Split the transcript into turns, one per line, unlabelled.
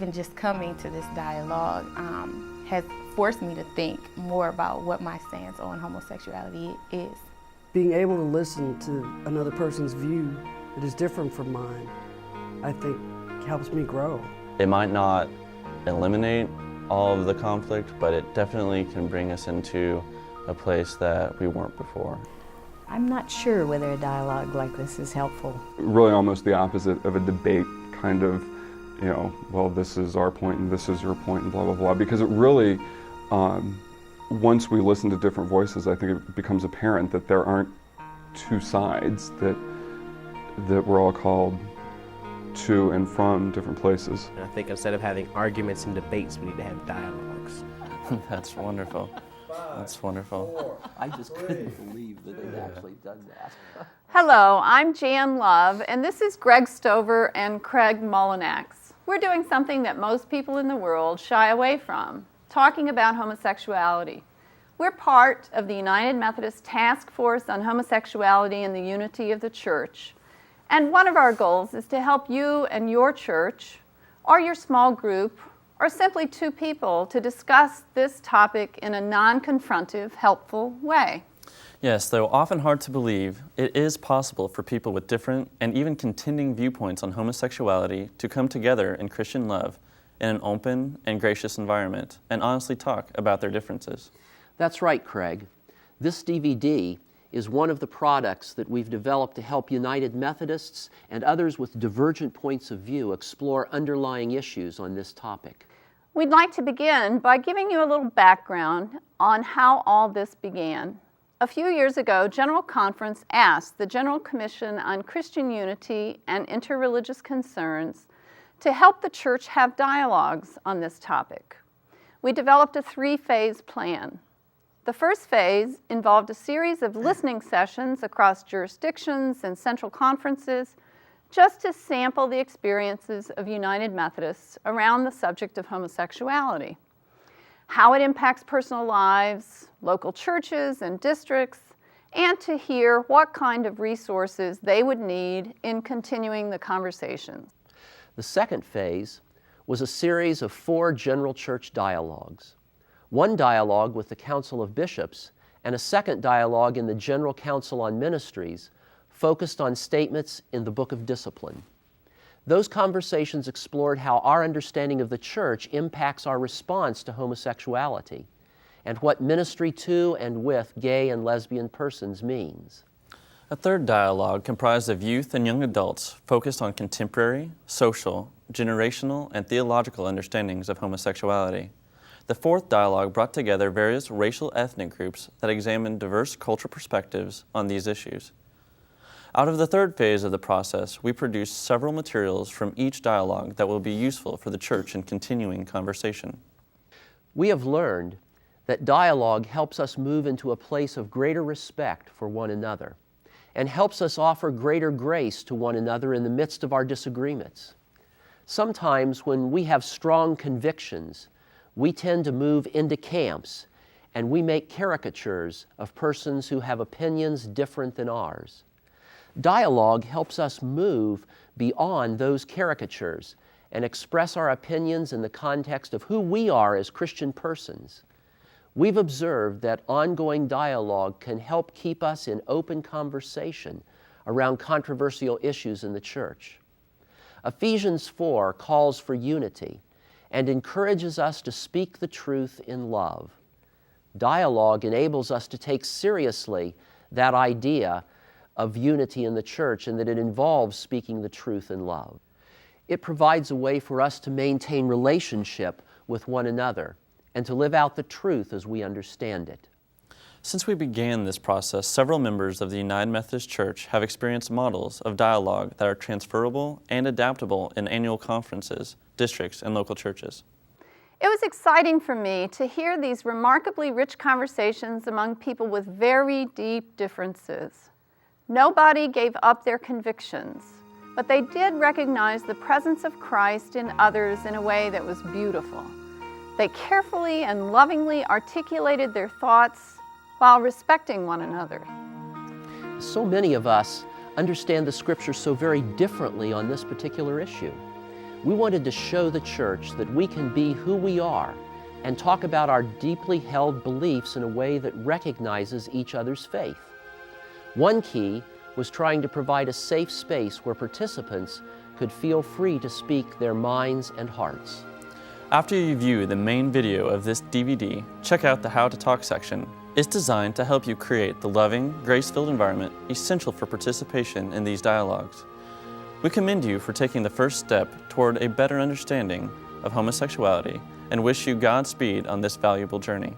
even just coming to this dialogue has forced me to think more about what my stance on homosexuality is.
Being able to listen to another person's view that is different from mine, I think helps me grow.
It might not eliminate all of the conflict, but it definitely can bring us into a place that we weren't before.
I'm not sure whether a dialogue like this is helpful.
Really almost the opposite of a debate, kind of, you know, well, this is our point and this is your point and blah, blah, blah, because it really, once we listen to different voices, I think it becomes apparent that there aren't two sides, that we're all called to and from different places.
And I think instead of having arguments and debates, we need to have dialogues.
That's wonderful. That's wonderful.
I just couldn't believe that they'd actually done that.
Hello, I'm Jan Love, and this is Greg Stover and Craig Mullinax. We're doing something that most people in the world shy away from, talking about homosexuality. We're part of the United Methodist Task Force on Homosexuality and the Unity of the Church. And one of our goals is to help you and your church, or your small group, or simply two people to discuss this topic in a non-confrontive, helpful way.
Yes, though often hard to believe, it is possible for people with different and even contending viewpoints on homosexuality to come together in Christian love in an open and gracious environment and honestly talk about their differences.
That's right, Craig. This DVD is one of the products that we've developed to help United Methodists and others with divergent points of view explore underlying issues on this topic.
We'd like to begin by giving you a little background on how all this began. A few years ago, General Conference asked the General Commission on Christian Unity and Interreligious Concerns to help the church have dialogues on this topic. We developed a three-phase plan. The first phase involved a series of listening sessions across jurisdictions and central conferences just to sample the experiences of United Methodists around the subject of homosexuality, how it impacts personal lives, local churches and districts, and to hear what kind of resources they would need in continuing the conversation.
The second phase was a series of 4 general church dialogues. One dialogue with the Council of Bishops and a second dialogue in the General Council on Ministries focused on statements in the Book of Discipline. Those conversations explored how our understanding of the church impacts our response to homosexuality and what ministry to and with gay and lesbian persons means.
A third dialogue comprised of youth and young adults focused on contemporary, social, generational, and theological understandings of homosexuality. The fourth dialogue brought together various racial ethnic groups that examined diverse cultural perspectives on these issues. Out of the third phase of the process, we produced several materials from each dialogue that will be useful for the church in continuing conversation.
We have learned that dialogue helps us move into a place of greater respect for one another and helps us offer greater grace to one another in the midst of our disagreements. Sometimes when we have strong convictions, we tend to move into camps and we make caricatures of persons who have opinions different than ours. Dialogue helps us move beyond those caricatures and express our opinions in the context of who we are as Christian persons. We've observed that ongoing dialogue can help keep us in open conversation around controversial issues in the church. Ephesians 4 calls for unity and encourages us to speak the truth in love. Dialogue enables us to take seriously that idea of unity in the church and that it involves speaking the truth in love. It provides a way for us to maintain relationship with one another and to live out the truth as we understand it.
Since we began this process, several members of the United Methodist Church have experienced models of dialogue that are transferable and adaptable in annual conferences, districts, and local churches.
It was exciting for me to hear these remarkably rich conversations among people with very deep differences. Nobody gave up their convictions, but they did recognize the presence of Christ in others in a way that was beautiful. They carefully and lovingly articulated their thoughts while respecting one another.
So many of us understand the Scripture so very differently on this particular issue. we wanted to show the church that we can be who we are and talk about our deeply held beliefs in a way that recognizes each other's faith. One key was trying to provide a safe space where participants could feel free to speak their minds and hearts.
After you view the main video of this DVD, check out the How to Talk section. It's designed to help you create the loving, grace-filled environment essential for participation in these dialogues. We commend you for taking the first step toward a better understanding of homosexuality and wish you Godspeed on this valuable journey.